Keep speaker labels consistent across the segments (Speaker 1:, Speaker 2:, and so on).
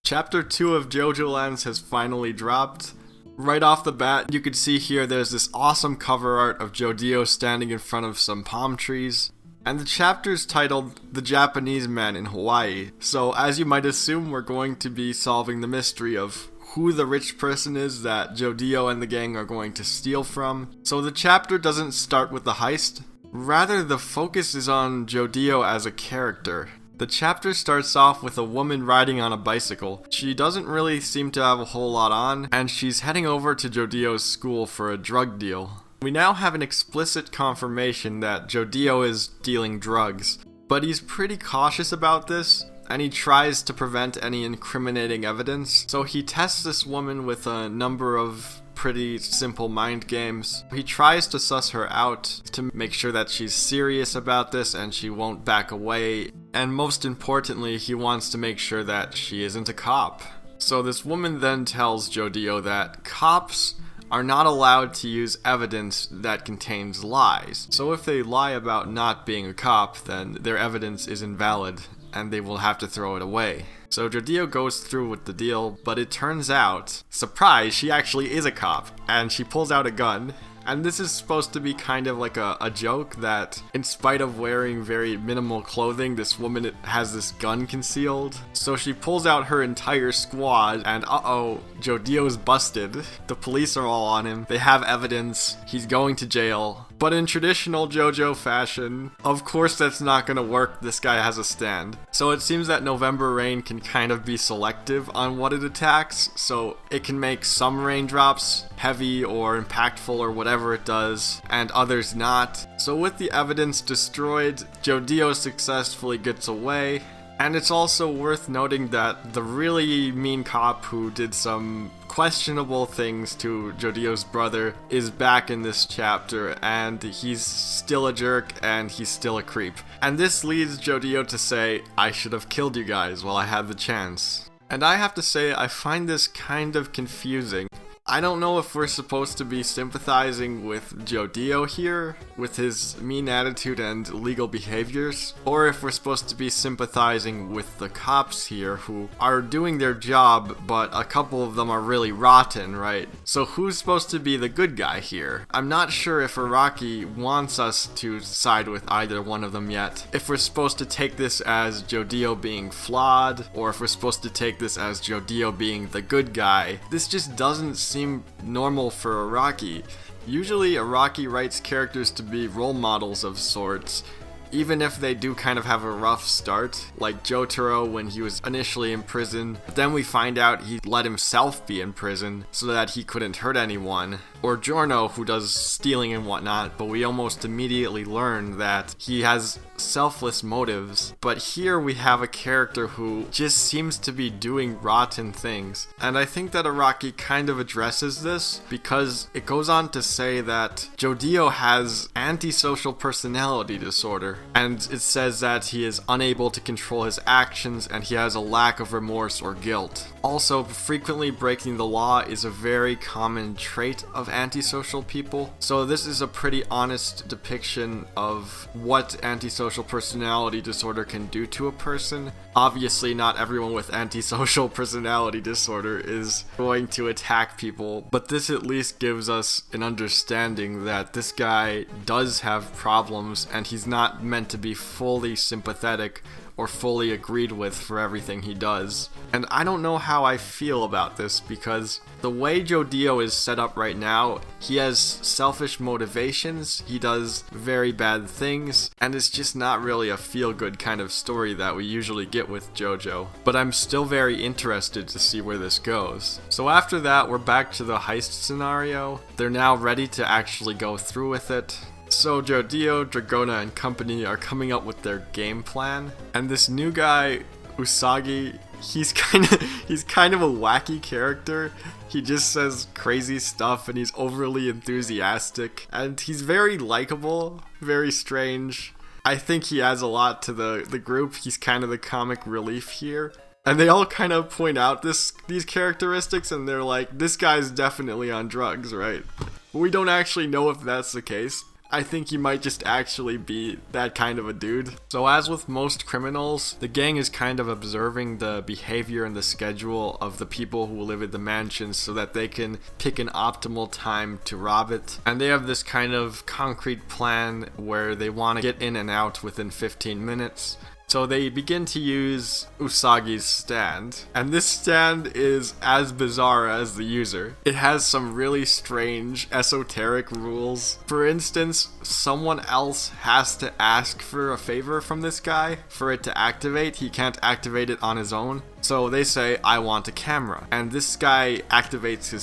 Speaker 1: Chapter 2 of Jojolands has finally dropped. Right off the bat, you can see here there's this awesome cover art of Jojo standing in front of some palm trees. And the chapter's titled The Japanese Man in Hawaii. So as you might assume, we're going to be solving the mystery of who the rich person is that Jojo and the gang are going to steal from. So the chapter doesn't start with the heist. Rather, the focus is on Jojo as a character. The chapter starts off with a woman riding on a bicycle. She doesn't really seem to have a whole lot on, and she's heading over to Jojo's school for a drug deal. We now have an explicit confirmation that Jojo is dealing drugs, but he's pretty cautious about this, and he tries to prevent any incriminating evidence. So he tests this woman with a number of pretty simple mind games. He tries to suss her out to make sure that she's serious about this and she won't back away. And most importantly, he wants to make sure that she isn't a cop. So this woman then tells Jojo that cops are not allowed to use evidence that contains lies. So if they lie about not being a cop, then their evidence is invalid and they will have to throw it away. So Jojo goes through with the deal, but it turns out, surprise, she actually is a cop, and she pulls out a gun. And this is supposed to be kind of like a joke that, in spite of wearing very minimal clothing, this woman has this gun concealed. So she pulls out her entire squad, and Jojo's busted. The police are all on him. They have evidence. He's going to jail. But in traditional Jojo fashion, of course that's not gonna work. This guy has a stand. So it seems that November Rain can kind of be selective on what it attacks, so it can make some raindrops heavy or impactful or whatever it does, and others not. So with the evidence destroyed, Jojo successfully gets away. And it's also worth noting that the really mean cop who did some questionable things to Jojo's brother is back in this chapter, and he's still a jerk and he's still a creep. And this leads Jojo to say, I should have killed you guys while I had the chance. And I have to say, I find this kind of confusing. I don't know if we're supposed to be sympathizing with Jojo here, with his mean attitude and illegal behaviors, or if we're supposed to be sympathizing with the cops here who are doing their job, but a couple of them are really rotten, right? So who's supposed to be the good guy here? I'm not sure if Araki wants us to side with either one of them yet. If we're supposed to take this as Jojo being flawed, or if we're supposed to take this as Jojo being the good guy. This just doesn't seem normal for Araki. Usually Araki writes characters to be role models of sorts, even if they do kind of have a rough start, like Jotaro when he was initially in prison, but then we find out he let himself be in prison so that he couldn't hurt anyone. Or Giorno, who does stealing and whatnot, but we almost immediately learn that he has selfless motives. But here we have a character who just seems to be doing rotten things. And I think that Araki kind of addresses this because it goes on to say that Jojo has antisocial personality disorder. And it says that he is unable to control his actions and he has a lack of remorse or guilt. Also, frequently breaking the law is a very common trait of antisocial people. So this is a pretty honest depiction of what antisocial personality disorder can do to a person. Obviously, not everyone with antisocial personality disorder is going to attack people, but this at least gives us an understanding that this guy does have problems and he's not meant to be fully sympathetic or fully agreed with for everything he does. And I don't know how I feel about this because the way Jojo is set up right now, he has selfish motivations, he does very bad things, and it's just not really a feel-good kind of story that we usually get with Jojo. But I'm still very interested to see where this goes. So after that, we're back to the heist scenario. They're now ready to actually go through with it. So Jojo, Dragona, and company are coming up with their game plan, and this new guy, Usagi, he's kind of a wacky character. He just says crazy stuff and he's overly enthusiastic, and he's very likable, very strange. I think he adds a lot to the group. He's kind of the comic relief here. And they all kind of point out these characteristics, and they're like, this guy's definitely on drugs, right? But we don't actually know if that's the case. I think he might just actually be that kind of a dude. So as with most criminals, the gang is kind of observing the behavior and the schedule of the people who live at the mansion so that they can pick an optimal time to rob it. And they have this kind of concrete plan where they want to get in and out within 15 minutes. So they begin to use Usagi's stand, and this stand is as bizarre as the user. It has some really strange, esoteric rules. For instance, someone else has to ask for a favor from this guy for it to activate. He can't activate it on his own. So they say, I want a camera. And this guy activates his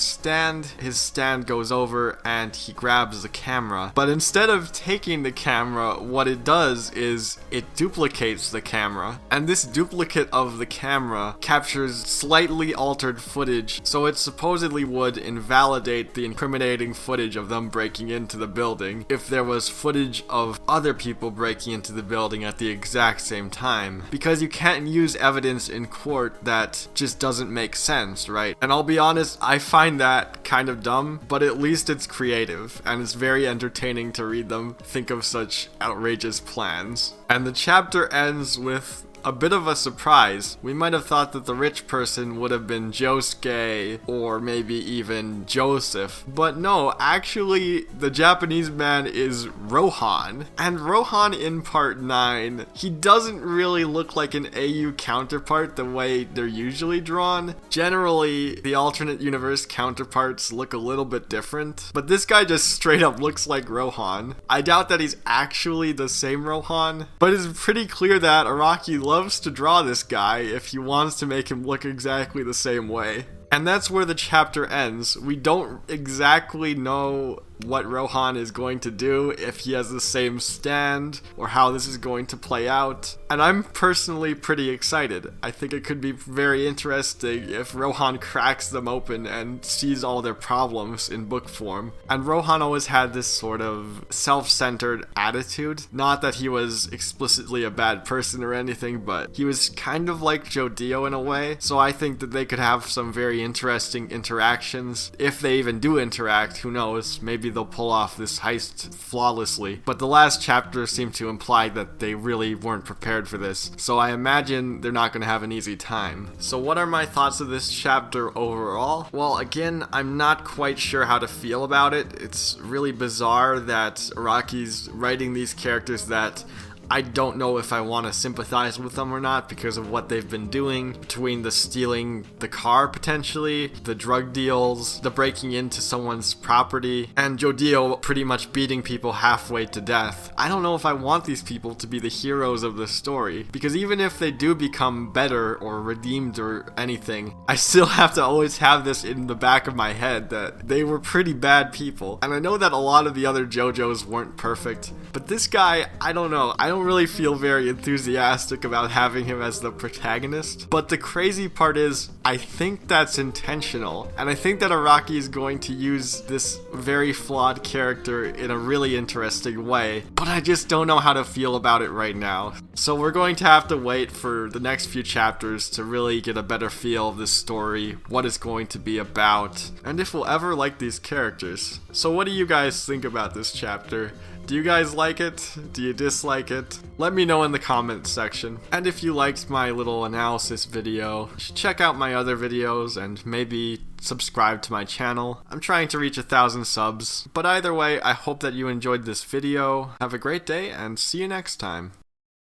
Speaker 1: stand goes over and he grabs the camera. But instead of taking the camera, what it does is it duplicates the camera. And this duplicate of the camera captures slightly altered footage, so it supposedly would invalidate the incriminating footage of them breaking into the building if there was footage of other people breaking into the building at the exact same time. Because you can't use evidence in court that just doesn't make sense, right? And I'll be honest, I find that kind of dumb, but at least it's creative, and it's very entertaining to read them think of such outrageous plans. And the chapter ends with a bit of a surprise. We might have thought that the rich person would have been Josuke or maybe even Joseph, but no, actually the Japanese man is Rohan. And Rohan in part 9, he doesn't really look like an AU counterpart the way they're usually drawn. Generally, the alternate universe counterparts look a little bit different, but this guy just straight up looks like Rohan. I doubt that he's actually the same Rohan, but it's pretty clear that Araki loves to draw this guy if he wants to make him look exactly the same way. And that's where the chapter ends. We don't exactly know what Rohan is going to do, if he has the same stand, or how this is going to play out. And I'm personally pretty excited. I think it could be very interesting if Rohan cracks them open and sees all their problems in book form. And Rohan always had this sort of self-centered attitude. Not that he was explicitly a bad person or anything, but he was kind of like Jojo in a way. So I think that they could have some very interesting interactions. If they even do interact, who knows, maybe they'll pull off this heist flawlessly. But the last chapter seemed to imply that they really weren't prepared for this, so I imagine they're not going to have an easy time. So what are my thoughts of this chapter overall? Well, again, I'm not quite sure how to feel about it. It's really bizarre that Araki's writing these characters that I don't know if I want to sympathize with them or not because of what they've been doing, between the stealing the car potentially, the drug deals, the breaking into someone's property, and Jojo pretty much beating people halfway to death. I don't know if I want these people to be the heroes of the story, because even if they do become better or redeemed or anything, I still have to always have this in the back of my head that they were pretty bad people. And I know that a lot of the other JoJos weren't perfect, but this guy, I don't know. I don't really feel very enthusiastic about having him as the protagonist. But the crazy part is, I think that's intentional. And I think that Araki is going to use this very flawed character in a really interesting way. But I just don't know how to feel about it right now. So we're going to have to wait for the next few chapters to really get a better feel of this story, what it's going to be about, and if we'll ever like these characters. So what do you guys think about this chapter? Do you guys like it? Do you dislike it? Let me know in the comments section. And if you liked my little analysis video, you should check out my other videos and maybe subscribe to my channel. I'm trying to reach 1,000 subs. But either way, I hope that you enjoyed this video. Have a great day and see you next time.